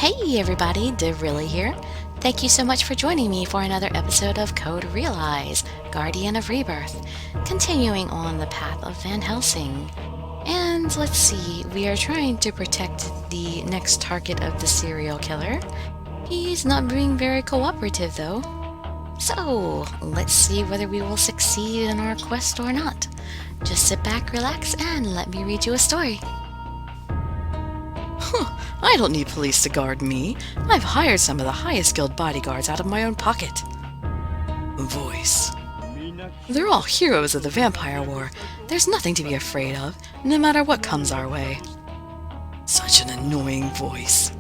Hey everybody, Dirili here. Thank you so much for joining me for another episode of Code Realize, Guardian of Rebirth, continuing on the path of Van Helsing. And let's see, we are trying to protect the next target of the serial killer. He's not being very cooperative though. So, let's see whether we will succeed in our quest or not. Just sit back, relax, and let me read you a story. I don't need police to guard me. I've hired some of the highest skilled bodyguards out of my own pocket. Voice. They're all heroes of the vampire war. There's nothing to be afraid of, no matter what comes our way. Such an annoying voice.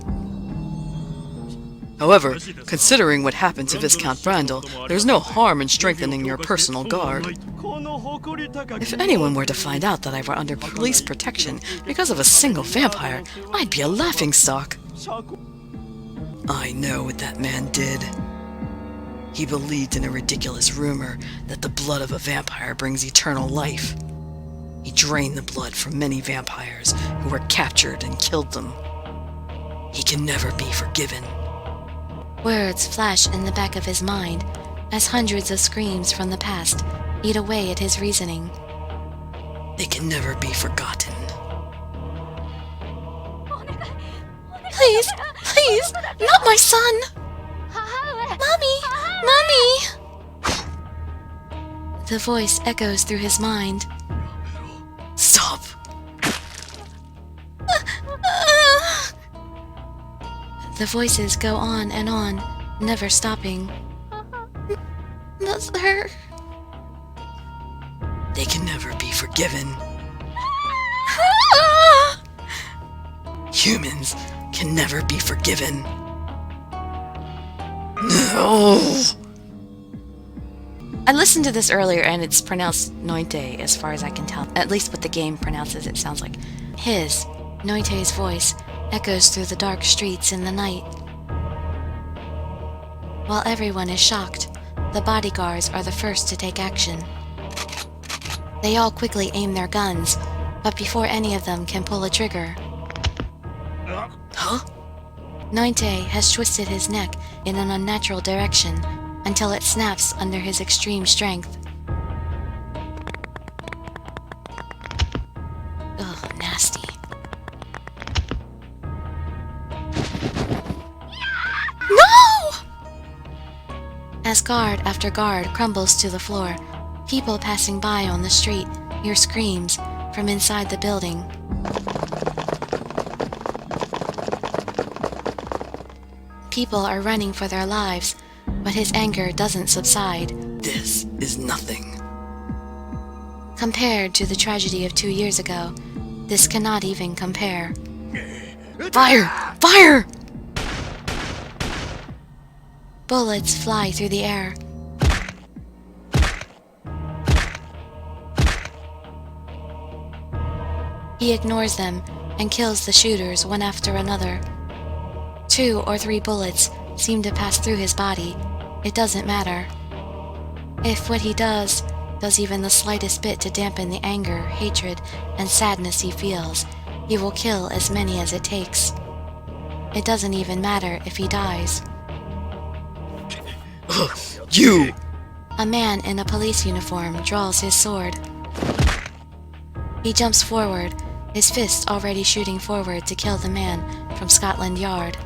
However, considering what happened to Viscount Brandel, there's no harm in strengthening your personal guard. If anyone were to find out that I were under police protection because of a single vampire, I'd be a laughingstock. I know what that man did. He believed in a ridiculous rumor that the blood of a vampire brings eternal life. He drained the blood from many vampires who were captured and killed them. He can never be forgiven. Words flash in the back of his mind as hundreds of screams from the past eat away at his reasoning. They can never be forgotten. Please, please, not my son! Mommy! Mommy! The voice echoes through his mind. Stop! The voices go on and on, never stopping. Mother... They can never be forgiven. Humans can never be forgiven. No! I listened to this earlier and it's pronounced Noite as far as I can tell. At least what the game pronounces it sounds like. His, Noite's voice, echoes through the dark streets in the night. While everyone is shocked, the bodyguards are the first to take action. They all quickly aim their guns, but before any of them can pull a trigger... Huh? Noite has twisted his neck in an unnatural direction until it snaps under his extreme strength. Ugh, nasty. No! As guard after guard crumbles to the floor, people passing by on the street hear screams from inside the building. People are running for their lives, but his anger doesn't subside. This is nothing. Compared to the tragedy of 2 years ago, this cannot even compare. Fire! Fire! Bullets fly through the air. He ignores them and kills the shooters one after another. 2 or 3 bullets seem to pass through his body. It doesn't matter. If what he does even the slightest bit to dampen the anger, hatred, and sadness he feels, he will kill as many as it takes. It doesn't even matter if he dies. You! A man in a police uniform draws his sword. He jumps forward, his fist already shooting forward to kill the man from Scotland Yard.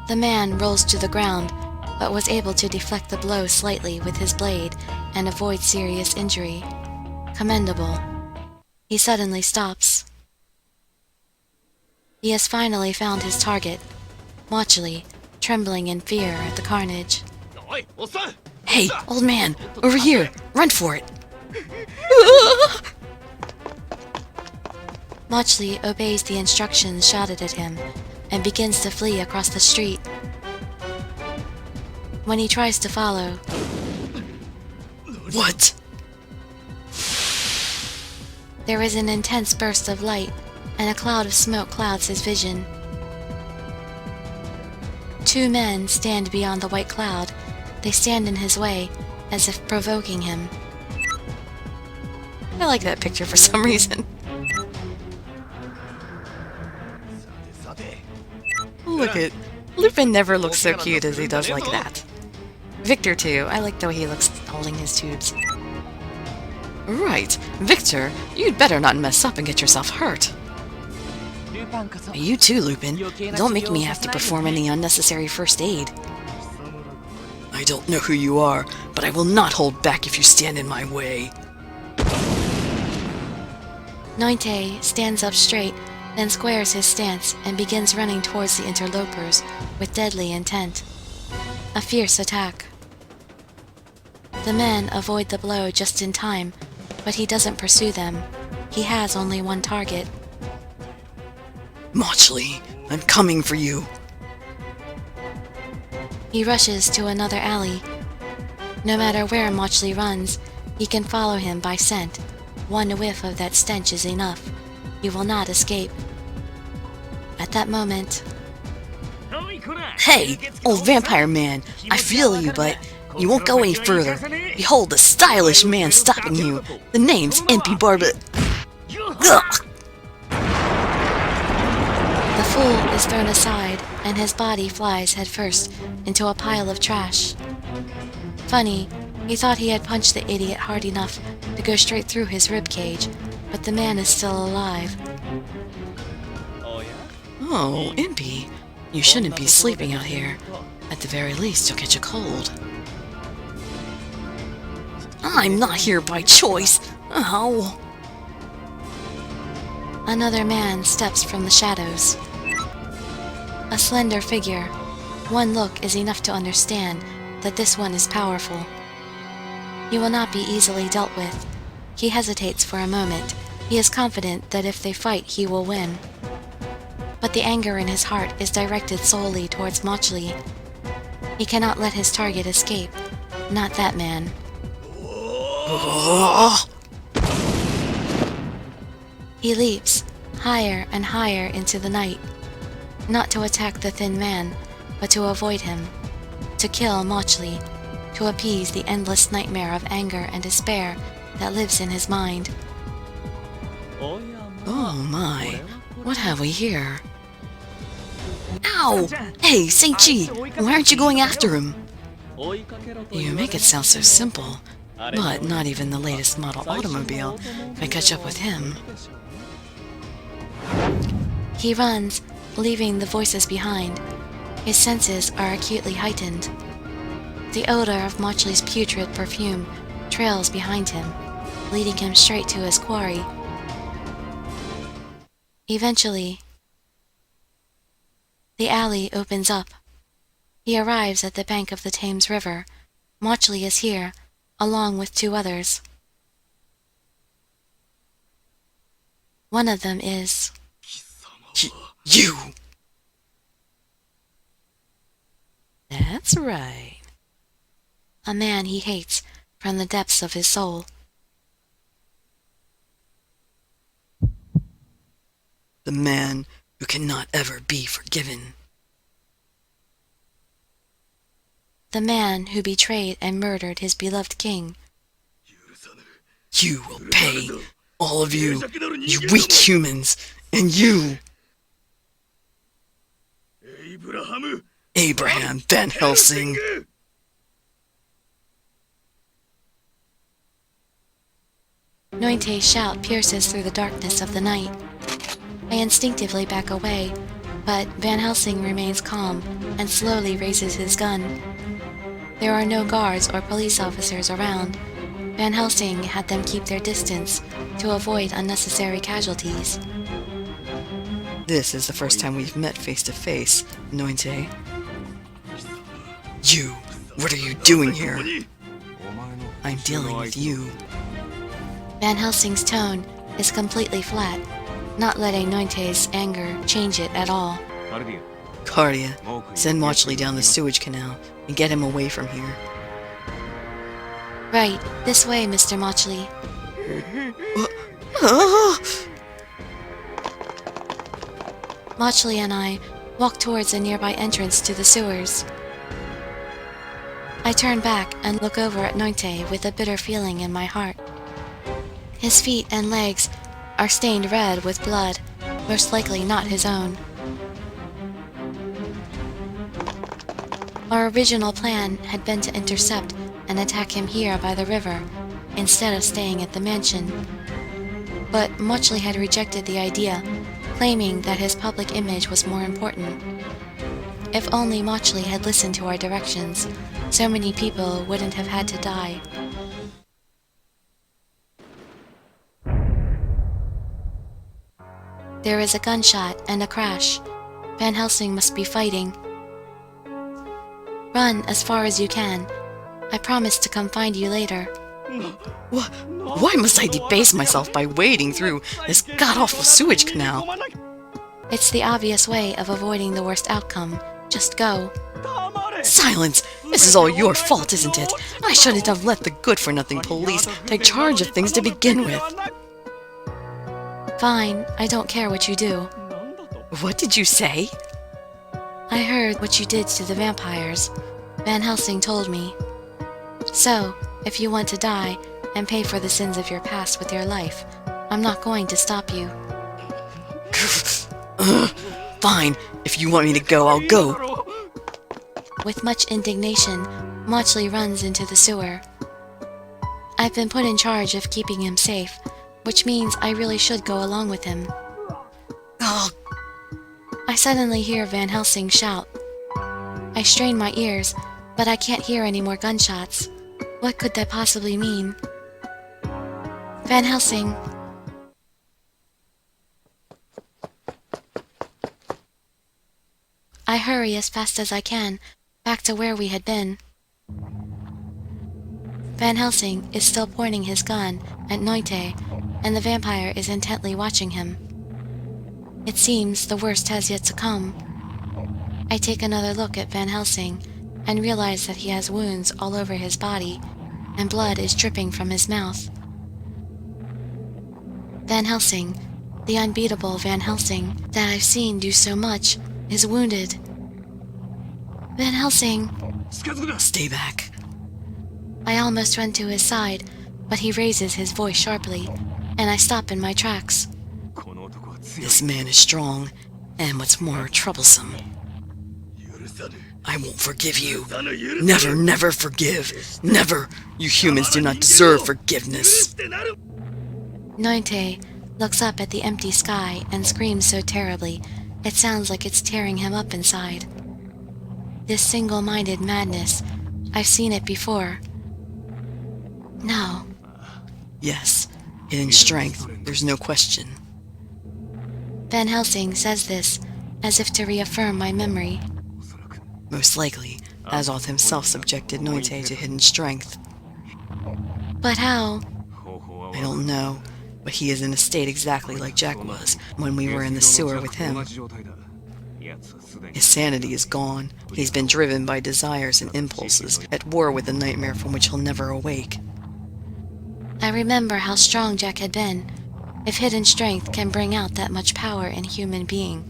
The man rolls to the ground, but was able to deflect the blow slightly with his blade and avoid serious injury. Commendable. He suddenly stops. He has finally found his target, Mochli, trembling in fear at the carnage. Hey, old man, over here! Run for it! Mochli obeys the instructions shouted at him and begins to flee across the street. When he tries to follow... What? There is an intense burst of light, and a cloud of smoke clouds his vision. 2 men stand beyond the white cloud. They stand in his way, as if provoking him. I like that picture for some reason. Look at... Lupin never looks so cute as he does like that. Victor too. I like the way he looks holding his tubes. Right. Victor, you'd better not mess up and get yourself hurt. You too, Lupin. Don't make me have to perform any unnecessary first aid. I don't know who you are, but I will not hold back if you stand in my way. Nointe stands up straight, then squares his stance and begins running towards the interlopers with deadly intent. A fierce attack. The men avoid the blow just in time, but he doesn't pursue them. He has only one target. Mochli, I'm coming for you. He rushes to another alley. No matter where Mochli runs, he can follow him by scent. One whiff of that stench is enough. He will not escape. At that moment... Hey, old vampire man, I feel you, but you won't go any further. Behold the stylish man stopping you. The name's Impy Barbet. Ugh! The fool is thrown aside, and his body flies headfirst into a pile of trash. Funny, he thought he had punched the idiot hard enough to go straight through his ribcage, but the man is still alive. Oh, Impy, you shouldn't be sleeping out here. At the very least, you'll catch a cold. I'm not here by choice. Ow. Another man steps from the shadows. A slender figure. One look is enough to understand that this one is powerful. He will not be easily dealt with. He hesitates for a moment. He is confident that if they fight, he will win. But the anger in his heart is directed solely towards Mochli. He cannot let his target escape. Not that man. He leaps, higher and higher into the night. Not to attack the thin man, but to avoid him. To kill Mochli. To appease the endless nightmare of anger and despair that lives in his mind. Oh my, what have we here? Ow! Hey, St. Chi, why aren't you going after him? You make it sound so simple, but not even the latest model automobile can catch up with him. He runs, leaving the voices behind. His senses are acutely heightened. The odor of Mochli's putrid perfume trails behind him, leading him straight to his quarry. Eventually, the alley opens up. He arrives at the bank of the Thames River. Mochli is here, along with two others. One of them is... You! That's right. A man he hates from the depths of his soul. The man who cannot ever be forgiven. The man who betrayed and murdered his beloved king. You will pay, all of you, you weak humans, and you! Abraham Van Helsing! Nointe's shout pierces through the darkness of the night. I instinctively back away, but Van Helsing remains calm and slowly raises his gun. There are no guards or police officers around. Van Helsing had them keep their distance to avoid unnecessary casualties. This is the first time we've met face to face, Nointe. You, what are you doing here? I'm dealing with you. Van Helsing's tone is completely flat, not letting Nointe's anger change it at all. Cardia, send Mochli down the sewage canal and get him away from here. Right, this way, Mr. Mochli. Mochli and I walk towards a nearby entrance to the sewers. I turn back and look over at Nointe with a bitter feeling in my heart. His feet and legs are stained red with blood, most likely not his own. Our original plan had been to intercept and attack him here by the river, instead of staying at the mansion. But Mochley had rejected the idea, claiming that his public image was more important. If only Mochley had listened to our directions, so many people wouldn't have had to die. There is a gunshot and a crash. Van Helsing must be fighting. Run as far as you can. I promise to come find you later. Why must I debase myself by wading through this god-awful sewage canal? It's the obvious way of avoiding the worst outcome. Just go. Silence! This is all your fault, isn't it? I shouldn't have let the good-for-nothing police take charge of things to begin with. Fine, I don't care what you do. What did you say? I heard what you did to the vampires. Van Helsing told me. So, if you want to die and pay for the sins of your past with your life, I'm not going to stop you. Fine. If you want me to go, I'll go. With much indignation, Mochley runs into the sewer. I've been put in charge of keeping him safe, which means I really should go along with him. Oh. I suddenly hear Van Helsing shout. I strain my ears, but I can't hear any more gunshots. What could that possibly mean? Van Helsing. I hurry as fast as I can, back to where we had been. Van Helsing is still pointing his gun at Noite, and the vampire is intently watching him. It seems the worst has yet to come. I take another look at Van Helsing, and realize that he has wounds all over his body, and blood is dripping from his mouth. Van Helsing, the unbeatable Van Helsing that I've seen do so much, is wounded. Van Helsing! Stay back. I almost run to his side, but he raises his voice sharply, and I stop in my tracks. This man is strong, and what's more, troublesome. I won't forgive you. Never, never forgive. Never! You humans do not deserve forgiveness. Noite looks up at the empty sky and screams so terribly, it sounds like it's tearing him up inside. This single-minded madness, I've seen it before. No. Yes, hidden strength, there's no question. Van Helsing says this, as if to reaffirm my memory. Most likely, Azoth himself subjected Noite to hidden strength. But how? I don't know, but he is in a state exactly like Jack was when we were in the sewer with him. His sanity is gone. He's been driven by desires and impulses, at war with a nightmare from which he'll never awake. I remember how strong Jack had been. If hidden strength can bring out that much power in a human being,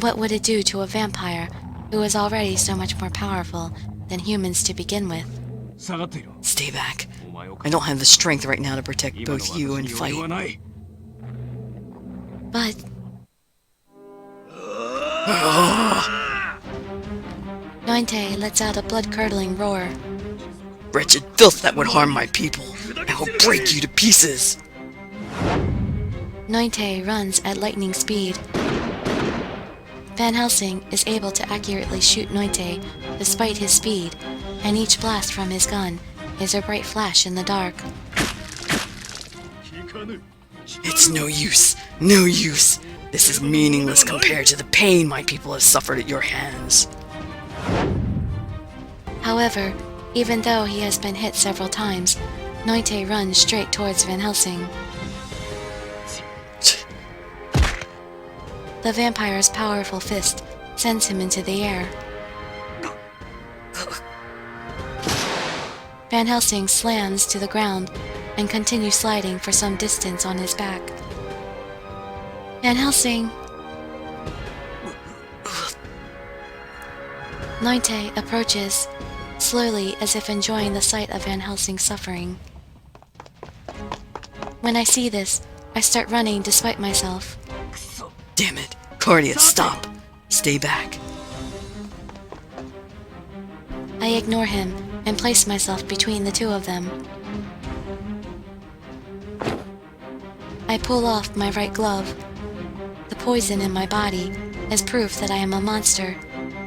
what would it do to a vampire who is already so much more powerful than humans to begin with? Stay back. I don't have the strength right now to protect both you and fight. But... Noite lets out a blood-curdling roar. Wretched filth that would harm my people. I will break you to pieces. Noite runs at lightning speed. Van Helsing is able to accurately shoot Noite despite his speed, and each blast from his gun is a bright flash in the dark. It's no use. No use. This is meaningless compared to the pain my people have suffered at your hands. However, even though he has been hit several times, Noite runs straight towards Van Helsing. The vampire's powerful fist sends him into the air. Van Helsing slams to the ground and continues sliding for some distance on his back. Van Helsing! Noite approaches, slowly as if enjoying the sight of Van Helsing's suffering. When I see this, I start running despite myself. Damn it. Cardia, stop. Stay back. ignore him and place myself between the two of them. I pull off my right glove. The poison in my body is proof that I am a monster.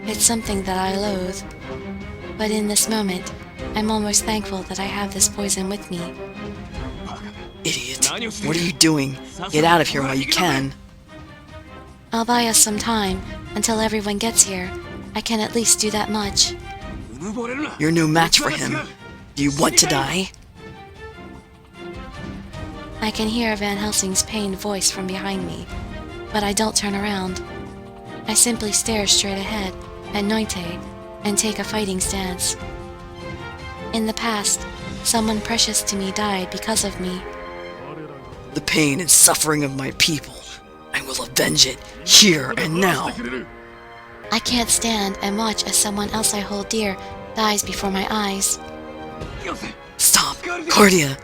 It's something that I loathe. But in this moment, I'm almost thankful that I have this poison with me. Idiot. What are you doing? Get out of here while you can. I'll buy us some time until everyone gets here. I can at least do that much. You're no match for him. Do you want to die? I can hear Van Helsing's pained voice from behind me, but I don't turn around. I simply stare straight ahead at Noite and take a fighting stance. In the past, someone precious to me died because of me. The pain and suffering of my people. I will avenge it, here and now. I can't stand and watch as someone else I hold dear dies before my eyes. Stop, Cordia!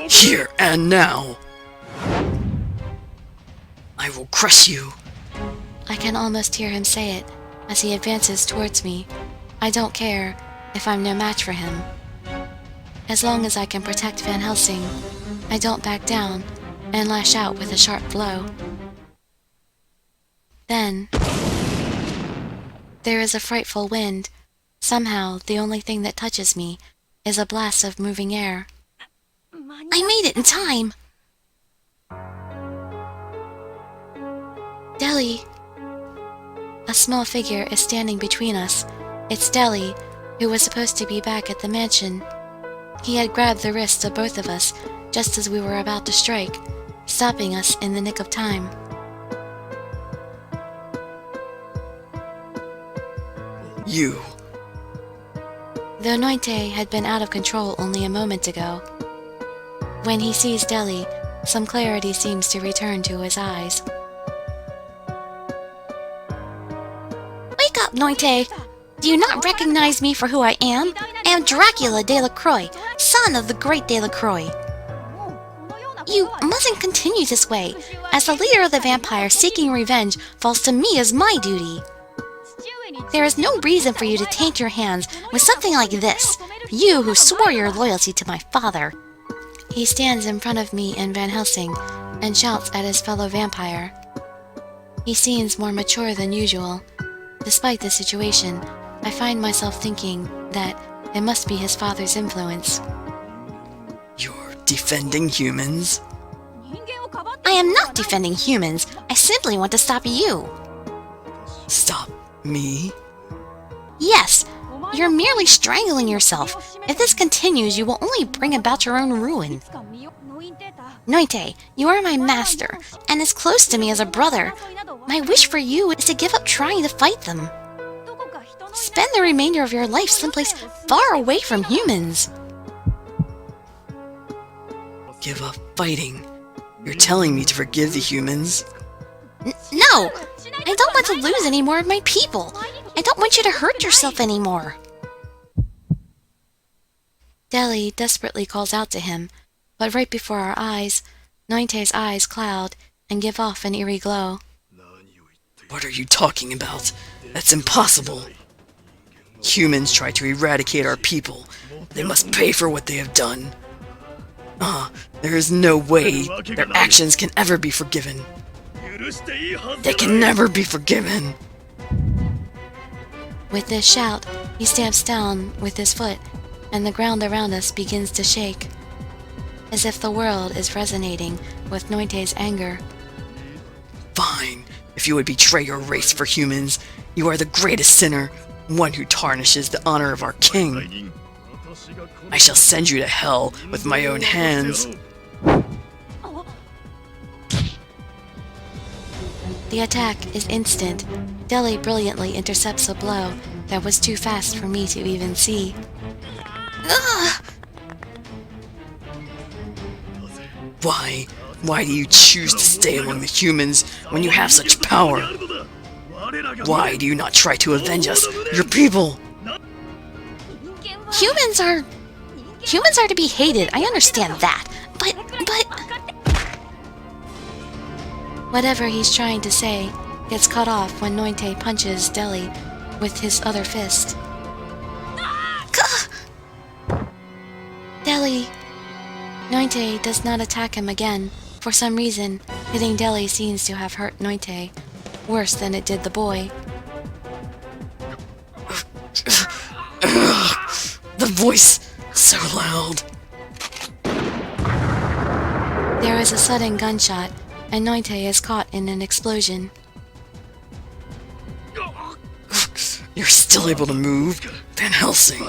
Here and now! I will crush you. I can almost hear him say it as he advances towards me. I don't care if I'm no match for him. As long as I can protect Van Helsing, I don't back down and lash out with a sharp blow. Then, there is a frightful wind. Somehow, the only thing that touches me is a blast of moving air. I made it in time! Deli! A small figure is standing between us. It's Deli, who was supposed to be back at the mansion. He had grabbed the wrists of both of us just as we were about to strike, stopping us in the nick of time. You. Though Noite had been out of control only a moment ago, when he sees Deli, some clarity seems to return to his eyes. Wake up, Noite! Do you not recognize me for who I am? I am Dracula de la Croix, son of the great de la Croix. You mustn't continue this way. As the leader of the vampires seeking revenge falls to me as my duty. There is no reason for you to taint your hands with something like this, you who swore your loyalty to my father. He stands in front of me and Van Helsing and shouts at his fellow vampire. He seems more mature than usual. Despite the situation, I find myself thinking that it must be his father's influence. You're defending humans? I am not defending humans. I simply want to stop you. Stop me? Yes, you're merely strangling yourself. If this continues, you will only bring about your own ruin. Noite, you are my master, and as close to me as a brother. My wish for you is to give up trying to fight them. Spend the remainder of your life someplace far away from humans. Give up fighting. You're telling me to forgive the humans? No! I don't want to lose any more of my people. I don't want you to hurt yourself anymore. Deli desperately calls out to him, but right before our eyes, Noite's eyes cloud and give off an eerie glow. What are you talking about? That's impossible. Humans try to eradicate our people. They must pay for what they have done. There is no way their actions can ever be forgiven. They can never be forgiven. With this shout, he stamps down with his foot, and the ground around us begins to shake, as if the world is resonating with Noite's anger. Fine. If you would betray your race for humans, you are the greatest sinner, one who tarnishes the honor of our king. I shall send you to hell with my own hands. The attack is instant. Deli brilliantly intercepts a blow that was too fast for me to even see. Ugh! Why? Why do you choose to stay among the humans when you have such power? Why do you not try to avenge us, your people? Humans are to be hated, I understand that, but... Whatever he's trying to say gets cut off when Noite punches Deli, with his other fist. Deli! Noite does not attack him again. For some reason, hitting Deli seems to have hurt Noite worse than it did the boy. The voice! So loud! There is a sudden gunshot, and Noite is caught in an explosion. You're still able to move, Van Helsing.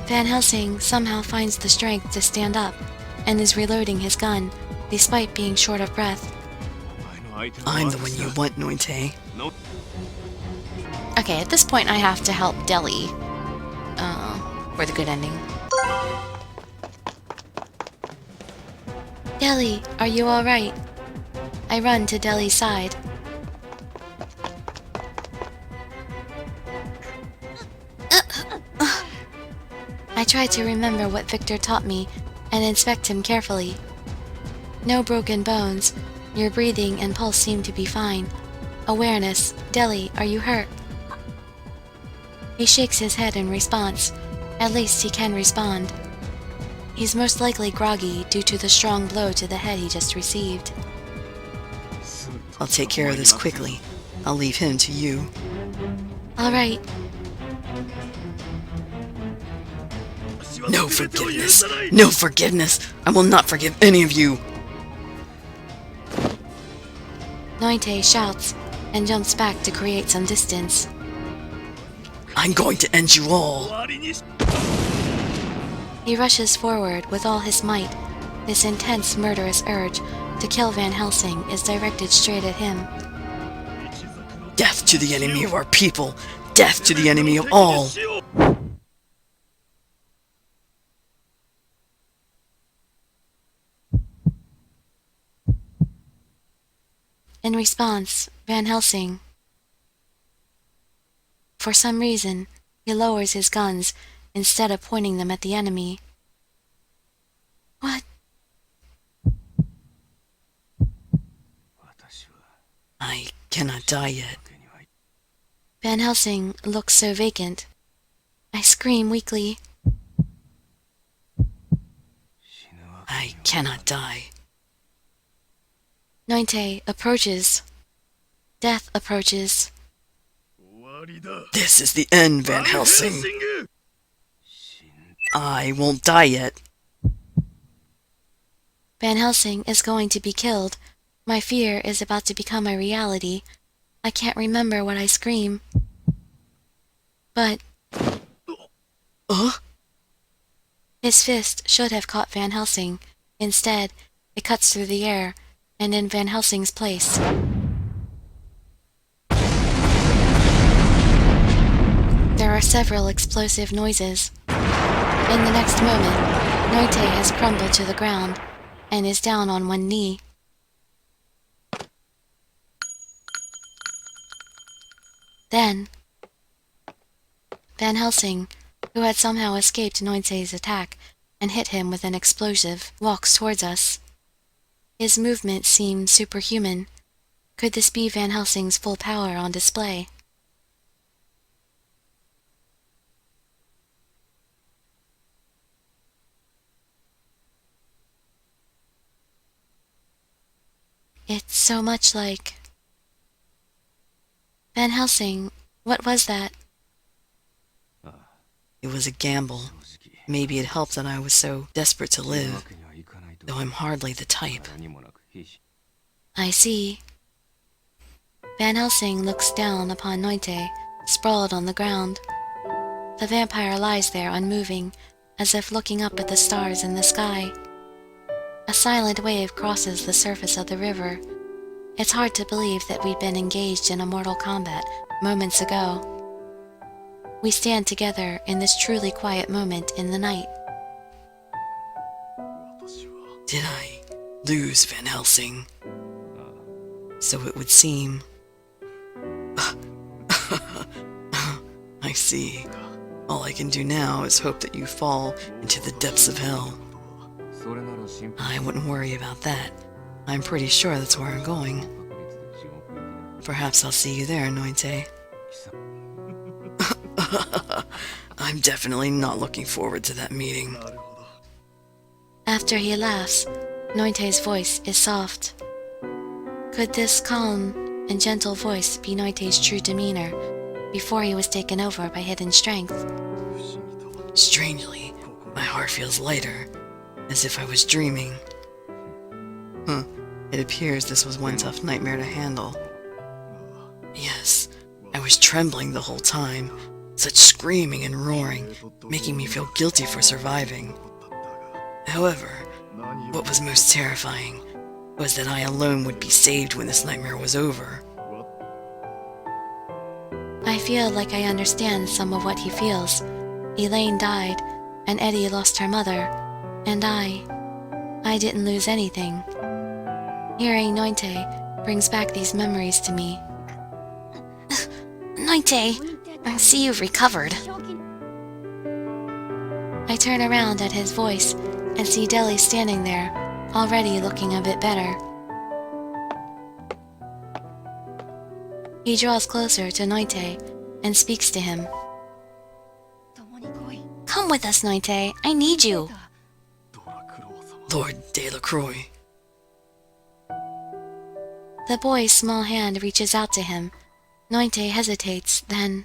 Van Helsing somehow finds the strength to stand up, and is reloading his gun, despite being short of breath. I'm the one you want, Noite. Okay, at this point I have to help Deli. For the good ending. Deli, are you alright? I run to Deli's side. I try to remember what Victor taught me and inspect him carefully. No broken bones. Your breathing and pulse seem to be fine. Awareness. Deli, are you hurt? He shakes his head in response. At least he can respond. He's most likely groggy due to the strong blow to the head he just received. I'll take care of this quickly. I'll leave him to you. Alright. No forgiveness! No forgiveness! I will not forgive any of you! Noite shouts and jumps back to create some distance. I'm going to end you all! He rushes forward with all his might. This intense, murderous urge to kill Van Helsing is directed straight at him. Death to the enemy of our people! Death to the enemy of all! In response, Van Helsing, for some reason, he lowers his guns instead of pointing them at the enemy. What? I cannot die yet. Van Helsing looks so vacant. I scream weakly. I cannot die. Noite approaches. Death approaches. This is the end, Van Helsing. I won't die yet. Van Helsing is going to be killed. My fear is about to become a reality. I can't remember what I scream. But his fist should have caught Van Helsing. Instead, it cuts through the air, and in Van Helsing's place. There are several explosive noises. In the next moment, Noite has crumbled to the ground and is down on one knee. Then, Van Helsing, who had somehow escaped Noite's attack and hit him with an explosive, walks towards us. His movement seems superhuman. Could this be Van Helsing's full power on display? It's so much like... Van Helsing, what was that? It was a gamble. Maybe it helped that I was so desperate to live, though I'm hardly the type. I see. Van Helsing looks down upon Noite, sprawled on the ground. The vampire lies there unmoving, as if looking up at the stars in the sky. A silent wave crosses the surface of the river. It's hard to believe that we'd been engaged in a mortal combat moments ago. We stand together in this truly quiet moment in the night. Did I lose, Van Helsing? So it would seem. I see. All I can do now is hope that you fall into the depths of hell. I wouldn't worry about that. I'm pretty sure that's where I'm going. Perhaps I'll see you there, Noite. I'm definitely not looking forward to that meeting. After he laughs, Noite's voice is soft. Could this calm and gentle voice be Noite's true demeanor before he was taken over by hidden strength? Strangely, my heart feels lighter, as if I was dreaming. It appears this was one tough nightmare to handle. Yes, I was trembling the whole time, such screaming and roaring, making me feel guilty for surviving. However, what was most terrifying was that I alone would be saved when this nightmare was over. I feel like I understand some of what he feels. Elaine died, and Eddie lost her mother, and I didn't lose anything. Hearing Noite brings back these memories to me. Noite, I see you've recovered. I turn around at his voice and see Dirili standing there, already looking a bit better. He draws closer to Noite and speaks to him. Come with us, Noite. I need you. Lord Delacroix. The boy's small hand reaches out to him. Noite hesitates, then...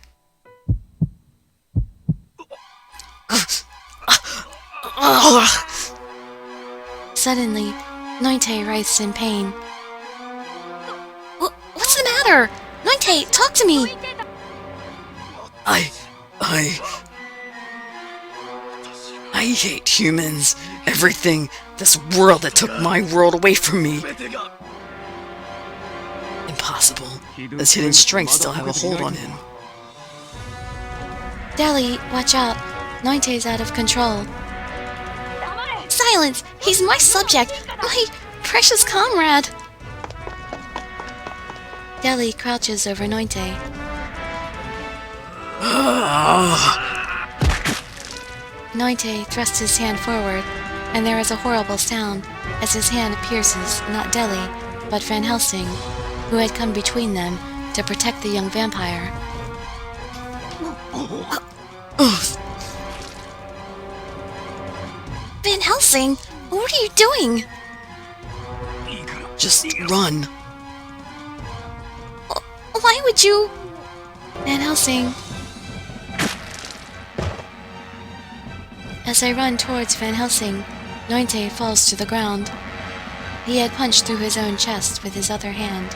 Suddenly, Noite writhes in pain. What's the matter? Noite, talk to me! I hate humans. Everything. This world that took my world away from me. Impossible. Does hidden strength still have a hold on him? Dirili, watch out. Noite's out of control. Silence! He's my subject! My precious comrade! Dirili crouches over Noite. Noite thrusts his hand forward, and there is a horrible sound as his hand pierces not Dirili, but Van Helsing, who had come between them to protect the young vampire. Van Helsing, what are you doing? Just run. Why would you... Van Helsing... As I run towards Van Helsing, Noite falls to the ground. He had punched through his own chest with his other hand,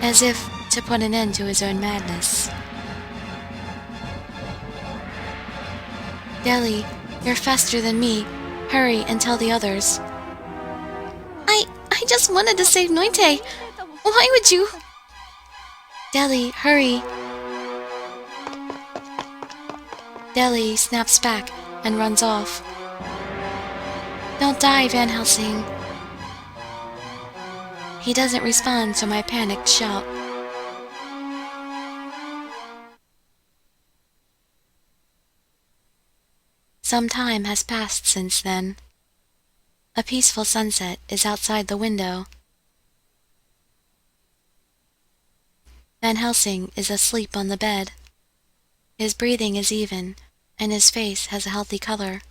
as if to put an end to his own madness. Dirili, you're faster than me. Hurry and tell the others. I just wanted to save Noite. Why would you... Dirili, hurry. Dirili snaps back and runs off. Don't die, Van Helsing. He doesn't respond to my panicked shout. Some time has passed since then. A peaceful sunset is outside the window. Van Helsing is asleep on the bed. His breathing is even, and his face has a healthy color.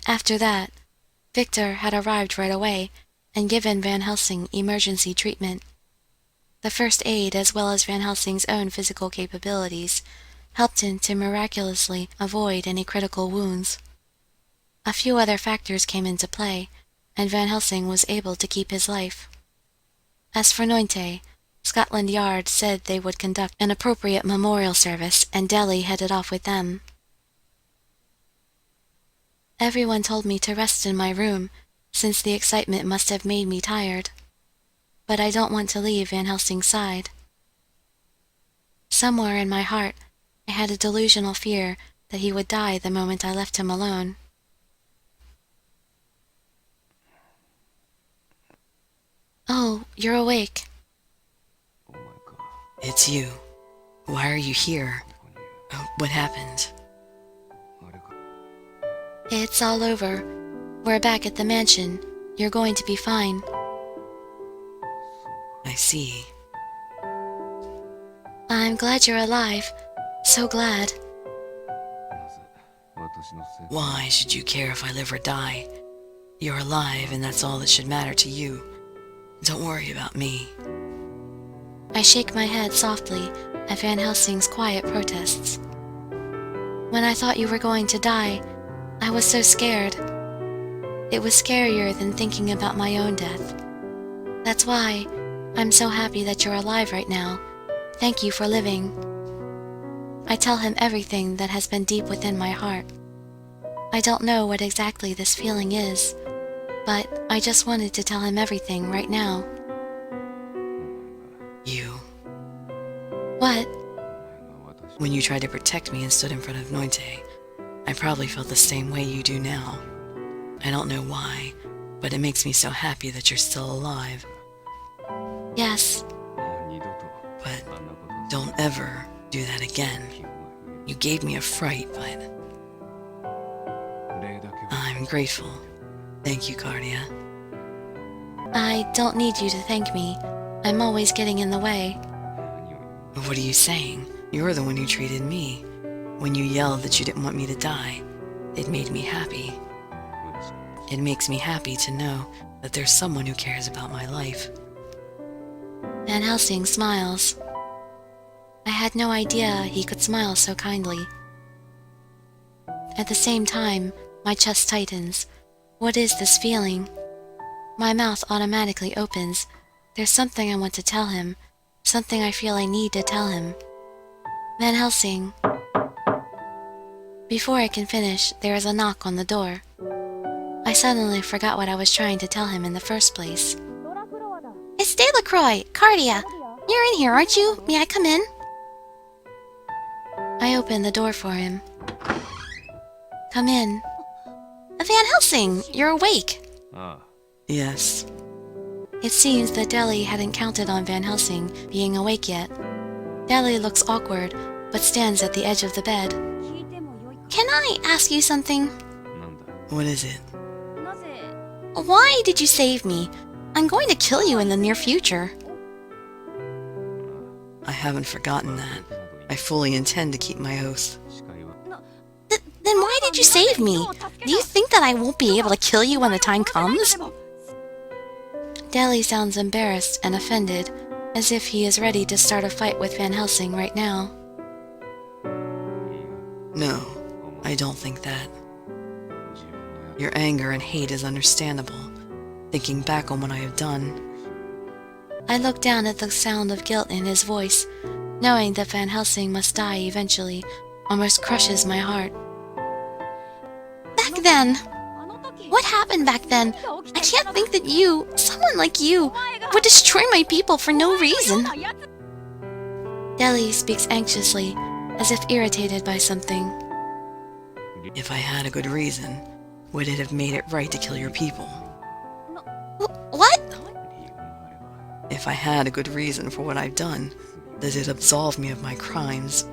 After that, Victor had arrived right away and given Van Helsing emergency treatment. The first aid, as well as Van Helsing's own physical capabilities, helped him to miraculously avoid any critical wounds. A few other factors came into play, and Van Helsing was able to keep his life. As for Noite, Scotland Yard said they would conduct an appropriate memorial service, and Dirili headed off with them. Everyone told me to rest in my room, since the excitement must have made me tired. But I don't want to leave Van Helsing's side. Somewhere in my heart, I had a delusional fear that he would die the moment I left him alone. Oh, you're awake. It's you. Why are you here? What happened? It's all over. We're back at the mansion, You're going to be fine. I see. I'm glad you're alive. So glad. Why should you care if I live or die? You're alive, and that's all that should matter to you. Don't worry about me. I shake my head softly at Van Helsing's quiet protests. When I thought you were going to die, I was so scared. It was scarier than thinking about my own death. That's why I'm so happy that you're alive right now. Thank you for living. I tell him everything that has been deep within my heart. I don't know what exactly this feeling is, but I just wanted to tell him everything right now. You. What? When you tried to protect me and stood in front of Noite, I probably felt the same way you do now. I don't know why, but it makes me so happy that you're still alive. Yes. But don't ever do that again. You gave me a fright, but I'm grateful. Thank you, Cardia. I don't need you to thank me. I'm always getting in the way. What are you saying? You're the one who treated me. When you yelled that you didn't want me to die, it made me happy. It makes me happy to know that there's someone who cares about my life. Van Helsing smiles. I had no idea he could smile so kindly. At the same time, my chest tightens. What is this feeling? My mouth automatically opens. There's something I want to tell him. Something I feel I need to tell him. Van Helsing. Before I can finish, there is a knock on the door. I suddenly forgot what I was trying to tell him in the first place. It's Delacroix! Cardia! You're in here, aren't you? May I come in? I open the door for him. Come in. Van Helsing, you're awake! Yes. It seems that Deli hadn't counted on Van Helsing being awake yet. Deli looks awkward, but stands at the edge of the bed. Can I ask you something? What is it? Why did you save me? I'm going to kill you in the near future. I haven't forgotten that. I fully intend to keep my oath. Then why did you save me? Do you think that I won't be able to kill you when the time comes? Deli sounds embarrassed and offended, as if he is ready to start a fight with Van Helsing right now. No, I don't think that. Your anger and hate is understandable, thinking back on what I have done. I look down at the sound of guilt in his voice, knowing that Van Helsing must die eventually, almost crushes my heart. Back then! What happened back then? I can't think that you, someone like you, would destroy my people for no reason. Deli speaks anxiously, as if irritated by something. If I had a good reason, would it have made it right to kill your people? What? If I had a good reason for what I've done, does it absolve me of my crimes?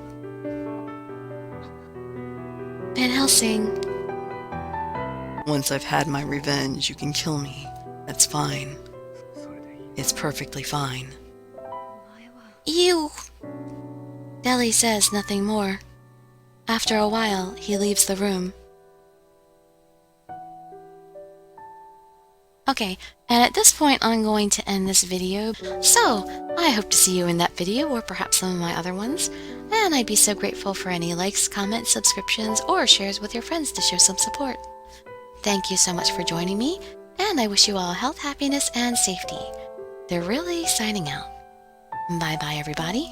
Van Helsing. Once I've had my revenge, you can kill me. That's fine. It's perfectly fine. You... Deli says nothing more. After a while, he leaves the room. Okay, and at this point I'm going to end this video, so I hope to see you in that video or perhaps some of my other ones, and I'd be so grateful for any likes, comments, subscriptions, or shares with your friends to show some support. Thank you so much for joining me, and I wish you all health, happiness, and safety. They're really signing out. Bye-bye, everybody.